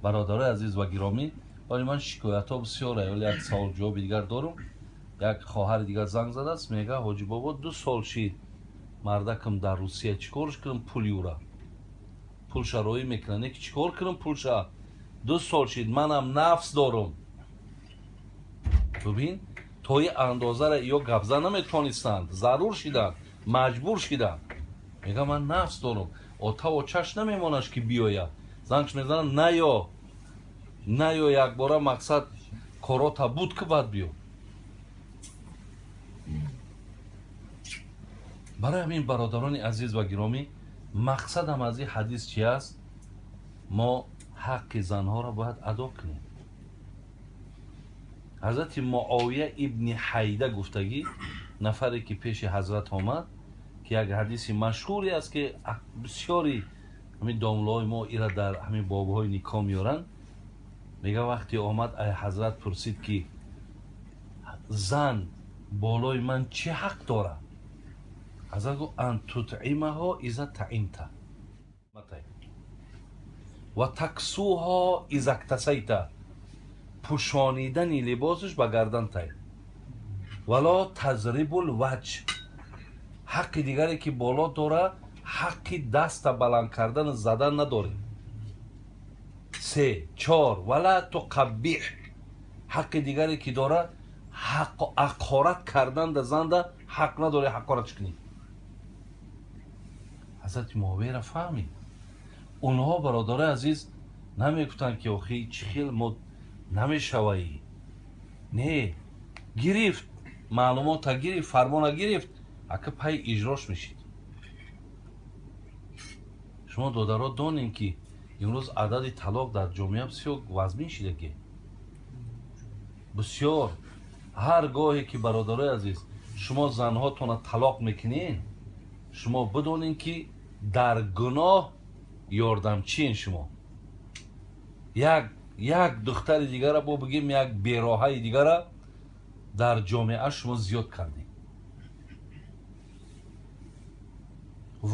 برادرای عزیز و گرامی، ولی من شکایت ها بسیاره. ولی یک سوال جواب دیگر دارم. یک خواهر دیگر زنگ زده است، میگه حاجی بابا 2 سال شید مردکم در روسیه چیکارش کنم پولی او را پولش روی میکنه که چیکار کنم پولش 2 سال شید منم نفس دارم. ببین توی اندازه را یا گبزه نمیتونستند، ضرور شدند، مجبور شدند. میگه من نفس دارم. آتا و چش نمیمانش که بیاید زنگش میزنم نه یا یک باره مقصد کاراتا بود که باید بیو. برای همین برادران عزیز و گرامی، مقصدم از این حدیث چی است؟ ما حق زنها را باید ادا کنیم. حضرت معاویه ابن حیده گفتگی، نفری که پیش حضرت آمد که یک حدیث مشهوری است که بسیاری همین داملای ما ایرا در همین بابهای نکاح میارن. میگه وقتی آمد ای حضرت پرسید که زن بالای من چه حق داره؟ حضرت گفت ان تطعمها اذا طعمت و تکسوها اذا اکتسیت، پوشانیدن لباسش به گردن تای، ولا تضرب الوجه، حق دیگری که بالا داره حق دست بلند کردن زدن نداره. 3 4 ولا تقبح، حق دیگری که داره حقارت کردن در زنده حق نداره حقارت کنی. حضرت معاویه را فهمید. اونها برادر عزیز نمیگفتن که آخی چه خیل ما نمیشوایی، نه گرفت معلومات گرفت فرمان گرفت اگه پای اجراش میشید. شما دادرها دانین که امروز عدد طلاق در جامعه بسیار وزمین شده که بسیار. هر گاهی که برادرای عزیز شما زنهاتون طلاق میکنین، شما بدونین که در گناه یاردمچین شما. یک دختر دیگر را با بگیم یک بیراهه دیگر را در جامعه شما زیاد کردین.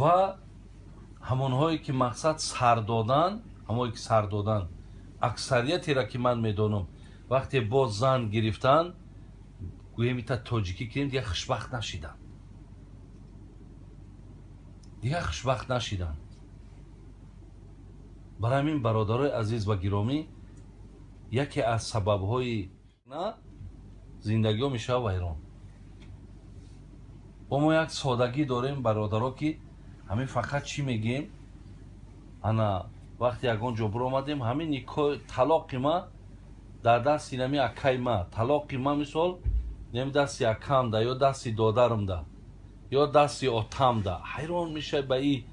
و همونهایی که مقصد سر دادن، همونهایی که سر دادن اکثریتی را که من میدونم وقتی با زن گرفتن گویا میتا تاجیکی کنیم دیگه خوشبخت نشیدن، برای همین برادرای عزیز و گرامی، یکی از سبب‌های نه زندگی ها میشه ویران. با ما یک سادگی داریم برادرها که همین فقط چی میگیم، انا وقتی یکان جا برو آمدیم همین نکاح طلاق ما در دست اینمی اکای ما، طلاق ما مثال نمی دستی اکام ده یا دستی دادرم ده یا دستی آتم ده، حیران میشه به این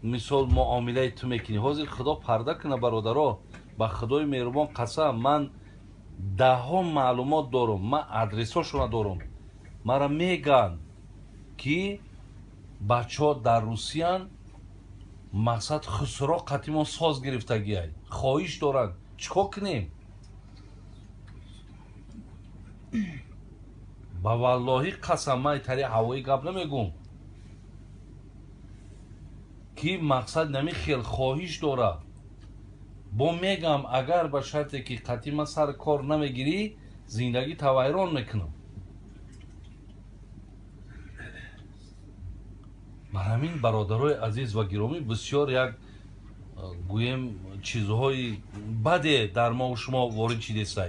مثال معامله تو میکنی. حاضر خدا پرده کنه برادرها، با خدای مهربان قسم من ده ها معلومات دارم، من ادرس هاشون دارم. مرا میگن که بچه ها در روسیه مقصد خسرا قطیمان ساز گرفتگی های خواهش دارن. چکا کنیم؟ با والله قسم من تری هوایی گپ نمیگم که مقصد نمی خیل خواهش داره. با میگم اگر به شرطی که قطیما سر کار نمیگیری زندگی تویران میکنم. بر همین برادرای عزیز و گرامی بسیار یک گویم چیزهای بده در ما و شما وارد شده است.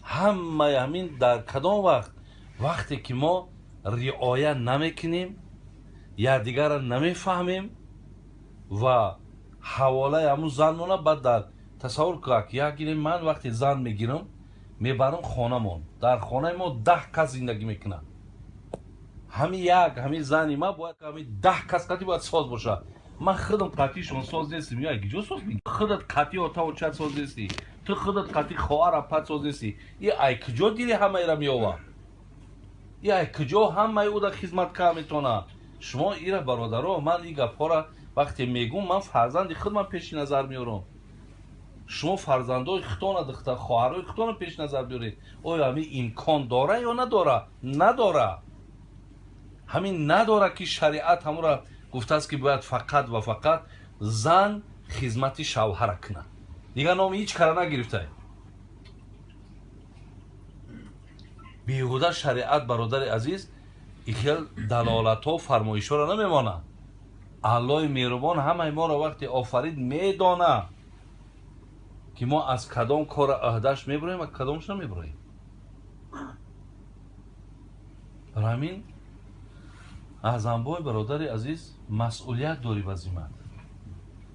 همه همین در کدام وقتی که ما رعایت نمیکنیم یا دیگر را نمیفهمیم و حواله همون زنمونه بعد در تصور که یکی من وقتی زن میگیرم میبرم خانه من، در خانه ما 10 کس زندگی میکنن. همین زنی ما باید همین 10 کس قطعی باید ساز باشه. من خودم قطعی شما ساز نیستیم یا اگه جو ساز میگی خودت قطعی آتا و چت ساز نیستی، تو خودت قطعی خواهر اپت ساز نیستی. یه ای کجا دیدی همه ایرا میوه، یه ای کجا همه او در خدمت که میتونه. شما ایرا برادرها من این گپا را وقتی میگم من فرزند خودم پیش نظر میارم. شما فرزندای خودتون دختر خواهرای خودتون پیش نظر بیارید. آیا همین امکان داره یا نداره؟ نداره. همین نداره که شریعت همون را гуфтааст ки бояд фақат ва фақат зан хизмати шавҳара кунад. дигар номи ҳеҷ кара нагирифтае. беҳуда шариат бародари азиз ихел далолатҳо фармоишҳоро намемонад. аллоҳи меҳрубон ҳамаи моро вақте офарид медонад ки мо аз кадом кора ӯҳдаш мебуроем ва кадомш намебуроем. барои ҳамин аъзамбой бародари азиз масъулият дорӣ ба зиммат.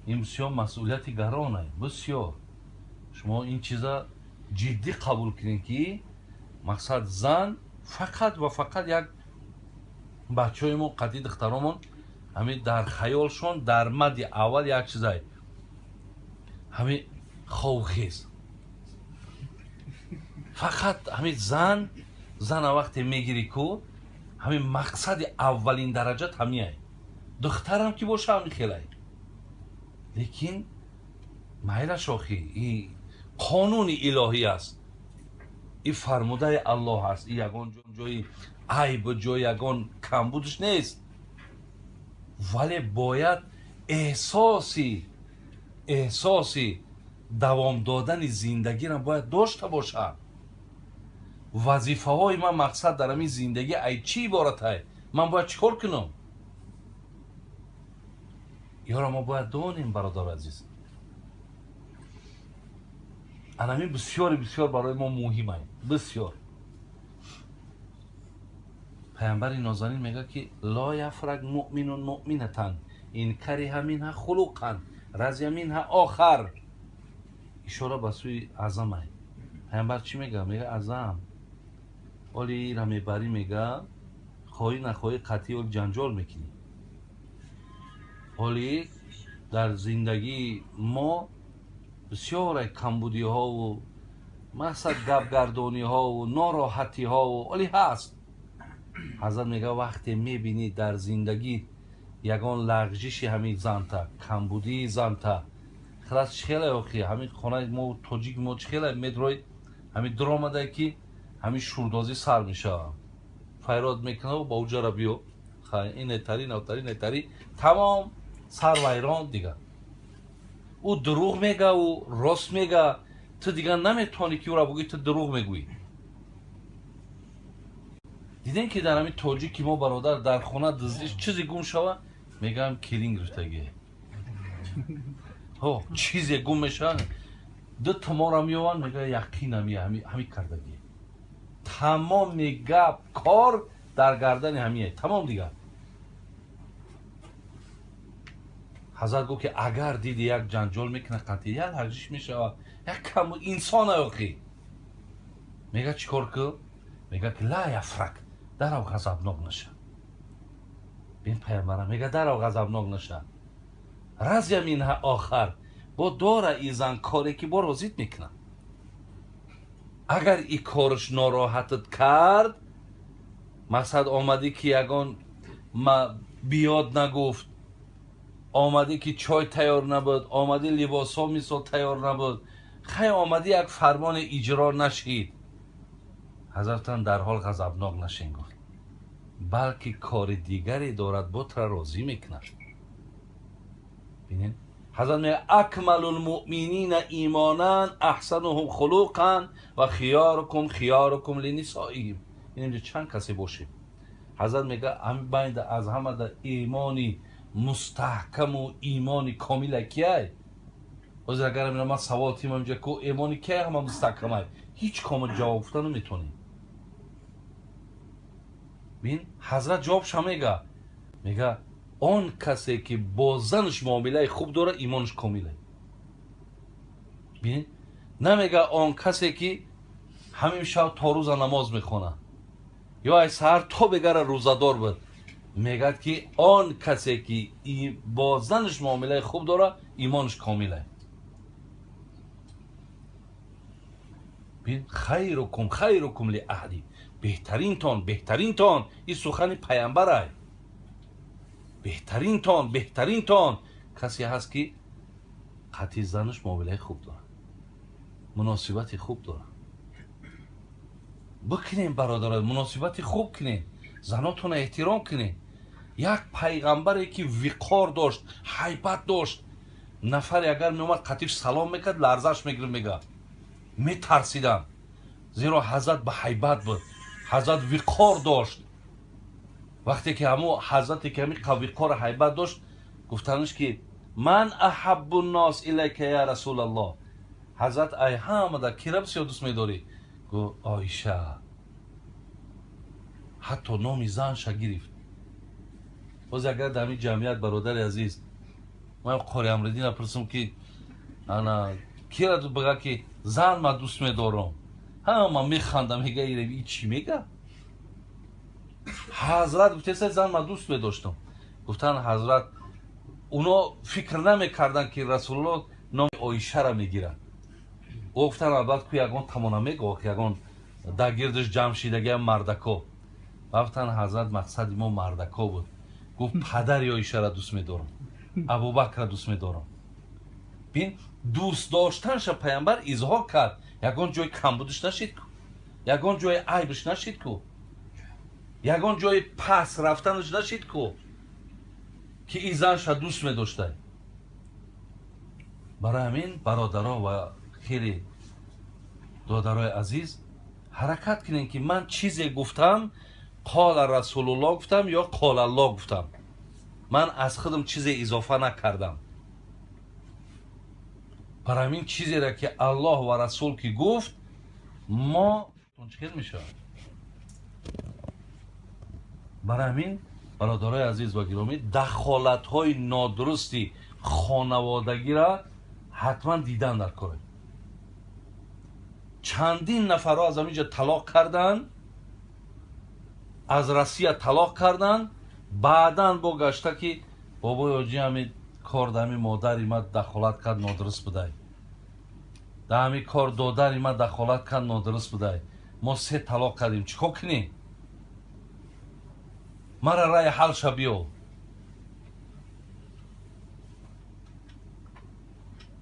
ин бисёр масъулияти гарон аст. бисёр шумо ин чиза ҷиддӣ қабул кунед ки мақсад зан фақат ва фақат як бачаҳои мо қадди духтаромон ҳамин дар хаёлшон дар мадди аввал як чизае ҳамин ховхез фақат ҳамин зана вақте мегирӣ ку ҳамин мақсади аввалин дараҷат ҳамиае. духтарам ки боша ҳамин хелае. лекин майлаш охӣ ин қонуни илоҳӣ аст. ин фармудаи аллоҳ аст. ин ягон ҷои айбу ҷои ягон камбудш нест. вале бояд эҳсоси давом додани зиндагиро бояд дошта бошад. вазифаҳои ман мақсад дар ҳамин зиндагӣ ай чӣ иборат аст? ман бояд чӣ кор кунам? ёро мо бояд донем бародар азиз. анамин бисёр барои мо муҳим аст. бисёр. пайғамбари нозанин мегӯяд ки ло яфрак муъминун муъминатан ин кариҳа минҳа хулуқан разия минҳа охар. ишора ба сӯи азам аст. пайғамбар чӣ мегӯяд? мегӯяд азам оли ира мебарӣ, мегӯяд хоҳӣ нахоҳӣ қатъӣ оли ҷанҷол мекунӣ. оли дар зиндагии мо бисёр камбудиҳову мақсад гапгардониҳову нороҳатиҳову оли ҳаст. ҳазрат мегӯяд вақте мебинӣ дар зиндагӣ ягон лағжиши ҳамин занта камбудии занта хелас чихелай охӣ ҳамин хонаи мо тоҷики мо чихелай медрои ҳамин дуромадае ки ҳамин шурдозӣ сар мешавад. файрод мекунав ба уҷара биё инетари навтари нетари тамом сар вайрон. дигар ӯ дурӯғ мегӯяд ӯ рост мегӯяд. ту дигар наметавонӣ ки ӯро бугӣ ту дурӯғ мегӯӣ. дидем ки дар ҳамин тоҷики мо бародар дар хона дуздиш чизе гум шава мегӯям келин гирифтагӣ. чизе гум мешава ду тумора меёванд мегӯяд яқинам ҳамин кардагӣ. тамоми гап кор дар гардани ҳамие. тамом дигар. ҳазрат гӯфт ки агар диди як ҷанҷол мекунад қатъӣ як лағжиш мешавад як кам инсон аёхӣ мегӯяд чӣ кор кӯ? мегӯяд ки ла яфрак дарав ғазабнок наша. бин пайғамбарам мегӯяд дарав ғазабнок наша. разия минҳа охар бо дора и зан коре ки бо розит мекунад. агар и корш нороҳатат кард мақсад омадӣ ки ягон биёд нагуфт, омадӣ ки чой тайёр набуд, омадӣ либосҳо мисол тайёр набуд, хай омадӣ як фармоне иҷро нашид. ҳазратан дарҳол ғазабнок нашен гуфт балки кори дигаре дорад ботра розӣ мекунад. бинед ҳазрат мегӯяд акмалул муъминина имонан аҳсануҳум хулуқан ва хиёрукум хиёрукум линисоиҳим. инҷо чанд касе бошем? ҳазрат мегӯяд байда аз ҳамада имони мустаҳкаму имони комила кияй? ҳозир агар ман савол тимам инҷа ку имони кияй ҳама мустаҳкамай ҳеҷ кома ҷавоб гуфта наметавонем. бин ҳазрат ҷавобша мегӯяд он касе ки бо занаш муомилаи хуб дорад имонаш комил аст. бинед намегӯяд он касе ки ҳамин шаб то рӯза намоз мехонад ё аз саҳар то бегара рӯзадор буд. мегӯяд ки он касе ки бо занаш муомилаи хуб дорад имонаш комил аст. бин хайрукум лиаҳли беҳтаринтон ин сухани пайғамбар аст. беҳтаринтон касе ҳаст ки қатъи занаш муомилаи хуб дорад, муносибати хуб дорад. бикунем бародарат, муносибати хуб кунем, занотонро эҳтиром кунем. یک پیغمبری که وقار داشت، هیبت داشت، نفر اگر میومد قطیش سلام میکرد لرزش میگرد، میگه میترسیدم، زیرا حضرت به هیبت بود، حضرت وقار داشت. وقتی که همو حضرتی که همی وقار هیبت داشت، گفتنش که من احب الناس الیک یا رسول الله. حضرت ای همه کی را بسیار دوست میداری؟ گفت عایشه. حتی نام زنش گرفت. باز اگر در این جمعیت برادر عزیز من قاری امردین پرسم که انا کی را بگه که زن ما دوست میدارم، همه میخندم، میگه این چی میگه؟ حضرت گفته زن ما دوست میداشتم. گفتن حضرت اونا فکر نمیکردن که رسول الله نام عایشه را میگیرن. گفتن البته که یگان تمام میگه که یگان در گردش جمع شدگی مردکا. گفتن حضرت مقصد ما مردکا بود. گفت پدر عایشه را دوست میدارم، ابوبکر را دوست میدارم. بین دوست داشتنش پیامبر اظهار کرد، یگان جای کمبودش نشید کو، یگان جای عیبش نشید کو، یگان جای پس رفتنش نشید کو که این زنش را دوست میداشته. برای همین برادرها و خیلی دادرای عزیز حرکت کنین که من چیزی گفتم قال رسول الله گفتم یا قال الله گفتم، من از خودم چیزی اضافه نکردم. برای همین چیزی را که الله و رسول که گفت ما تنچکر میشه. برای همین برادرای عزیز و گرامی دخالت های نادرستی خانوادگی را حتما دیدن در کار. چندین نفرها از همینجا طلاق کردن، از روسیه طلاق کردن، بعداً با گشته که بابای حاجی همین کار در همین مادری ما دخالت کرد نادرست بوده، در همین کار دادری ما دخالت کرد نادرست بوده، ما 3 طلاق کردیم، چیکار کنیم؟ مرا رای حل شو بیو.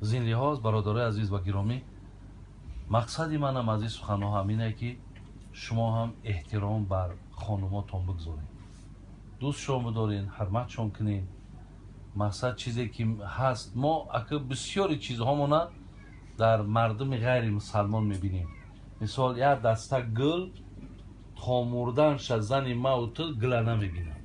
از این لحاظ برادرای عزیز و گرامی مقصدی منم از این سخنها همینه که شما هم احترام بر خانوماتون بگذارین، دوستشون بدارین، حرمتشون کنین. مقصد چیزی که هست، ما اگه بسیاری چیزهامونه در مردم غیر مسلمان میبینیم. مثال یک دسته گل تا مردنش زن ما و تو گل نمیبینم،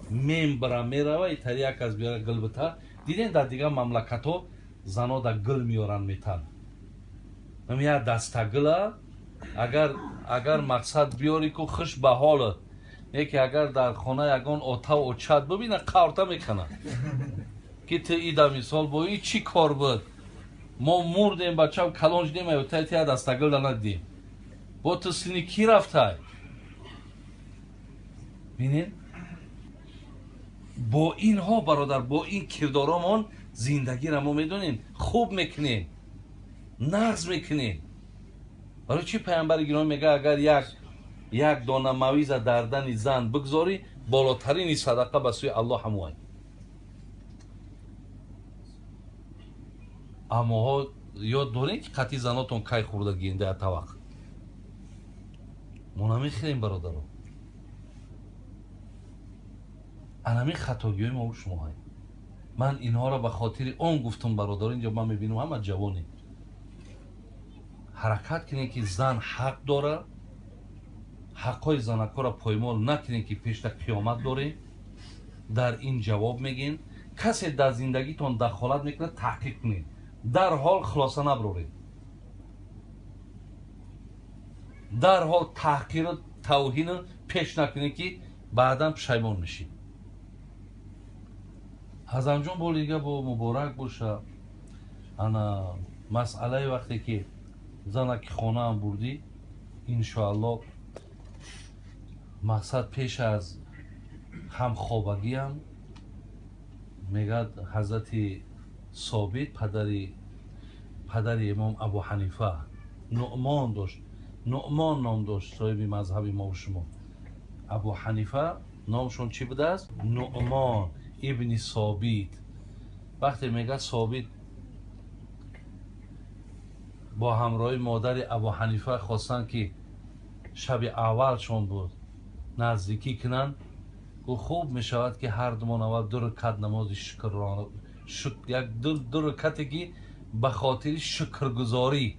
میم برا میروه ایتر یک از بیاره گل بتا. دیدین در دیگه مملکت ها زنها در گل میارن میتن، هم یک دسته گل اگر مقصد بیاری که خوش به حالت یکی اگر در خانه یگان آتا و چت ببینه قورته میکنه که تو ایده مثال با این چی کار بود، ما مردیم بچه هم کلانج دیم و تایت یک دسته گل ندیم، با تو سینی کی رفته؟ بینین با اینها برادر، با این کردارامون زندگی را ما میدونین خوب میکنین، نغز میکنین. برای چی پیامبر گرامی میگه اگر یک دانه مویز در دن زن بگذاری بالاترین صدقه به سوی الله هموای. اما ها یاد دارین که قطعی زناتون کی خوردگین در طبق ما نمیخیریم برادران. انمی خطاگی ما و شما های. من اینها را به خاطر اون گفتم برادر، اینجا من میبینم همه جوانی حرکت کنین که زن حق داره، حقای زنکا را پایمال نکنین که پیش در قیامت داره. در این جواب میگین کسی در زندگیتون دخالت میکنه تحقیق کنین، در حال خلاصه نبرورین، در حال تحقیر و توهین پیش نکنین که بعدا پشیمان میشین. حضرت جان بولیگه با مبارک باشه. انا مسئله وقتی که زنک خانه هم بردی انشاءالله مقصد پیش از هم خوابگی هم میگه حضرت ثابت پدر امام ابو حنیفه نعمان داشت، نعمان نام داشت، صاحب مذهب ما و شما. ابو حنیفه نامشون چی بوده است؟ نعمان ابن ثابت. وقتی میگه ثابت با همراه مادر ابو حنیفه خواستن که شب اولشون بود نزدیکی کنن، گو خوب می شود که هر دومان اول 2 رکعت نماز یک دو رکعتی که به خاطر شکرگزاری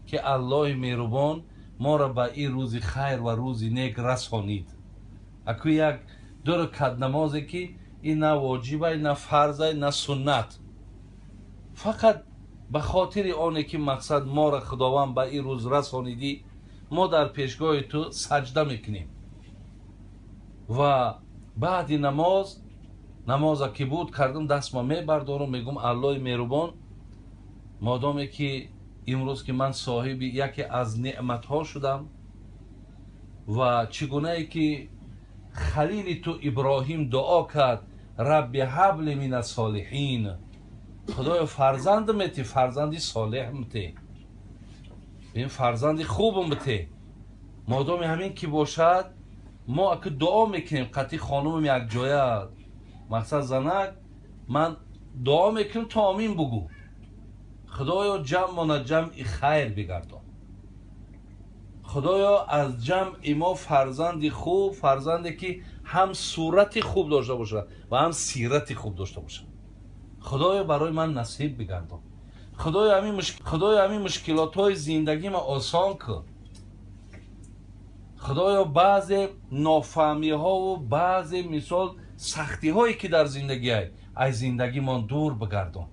که الله مهربان ما را به این روز خیر و روز نیک رسانید. اکو یک 2 رکعت نمازی که این نه واجبه نه فرضه نه سنت، فقط به خاطر آنه که مقصد ما را خداوند به این روز رسانیدی، ما در پیشگاه تو سجده میکنیم و بعد نماز که بود کردم دست ما میبردارم میگم الله مهربان، مادامی که امروز که من صاحب یکی از نعمت ها شدم و چگونه ای که خلیل تو ابراهیم دعا کرد رب هب لی من الصالحین، خدایا فرزند میتی، فرزندی صالح میتی، این فرزندی خوب میتی. مادام همین که باشد ما اگه دعا میکنیم قطعی خانومم یک جایه مقصد زنک من دعا میکنم تا آمین بگو خدایا جمع من جمع خیر بگردان، خدایا از جمع ما فرزندی خوب، فرزندی که هم صورت خوب داشته باشه و هم سیرت خوب داشته باشه، خدایا برای من نصیب بگردان، خدایا همین مشکلات های زندگی ما آسان کن، خدایا بعض نافهمی ها و بعض مثال سختی هایی که در زندگی های از زندگی ما دور بگردان،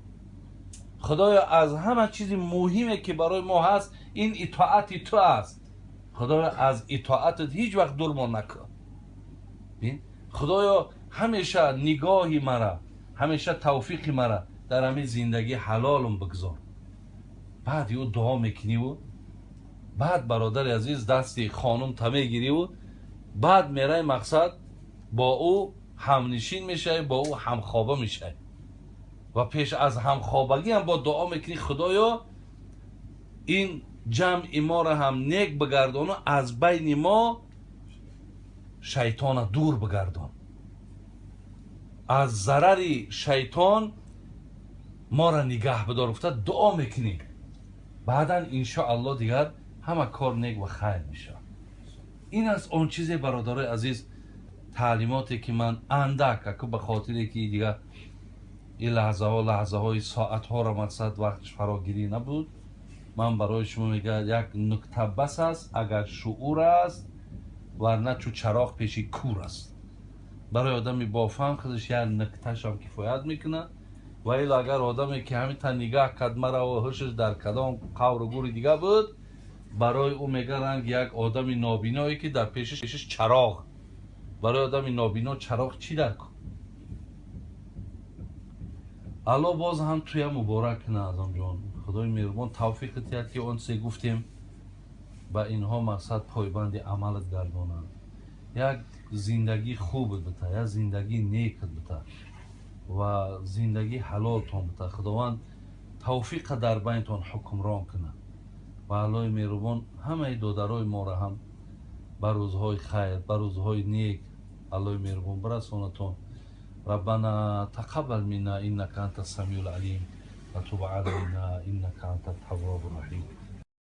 خدایا از همه چیز مهمی که برای ما هست این اطاعت تو است، خدایا از اطاعتت هیچ وقت دور ما نکن. خدایا همیشه نگاهی مرا، همیشه توفیق مرا در همین زندگی حلالم بگذار. بعد او دعا میکنی و بعد برادر عزیز دستی خانم تمه گیری و بعد میره مقصد با او همنشین میشه، با او همخوابه میشه و پیش از همخوابگی هم با دعا میکنی خدایا این جمع ما را هم نیک بگردان و از بین ما شیطان دور بگردان، از ضرر شیطان ما را نگه بدار. افتاد دعا میکنی بعدا انشاءالله دیگر همه کار نیک و خیر میشه. این از اون چیز برادر عزیز تعلیماتی که من اندک که به خاطر که دیگر این لحظه های ساعت ها را مقصد وقتش فراگیری نبود، من برای شما میگم یک نکته بس است، اگر شعور است ورنه چو چراغ پیشی کور است. برای آدمی با فهم خودش یک نکتهش هم کفایت میکنه و ایلا اگر آدمی که همین تا نگاه کدمه را و هشش در کدام قور و گوری دیگه بود، برای او میگرند یک آدمی نابینایی که در پیشش چراغ. برای آدمی نابینا چراغ چی در کن؟ الله باز هم توی مبارک کنه ازم جان، خدای مهربان توفیق تیاد که اون سه گفتیم با اینها مقصد پایبند عملت گردانه، یک زندگی خوب بده، یک زندگی نیک بده و زندگی حلال تان بده. خداوند توفیق در بینتان حکمران کنه و الله مهربان همه دادرای ما را هم بر روزهای خیر، بر روزهای نیک الله مهربان برسانتون. ربنا تقبل منا انك انت السميع العليم وتب علينا انك انت التواب الرحيم.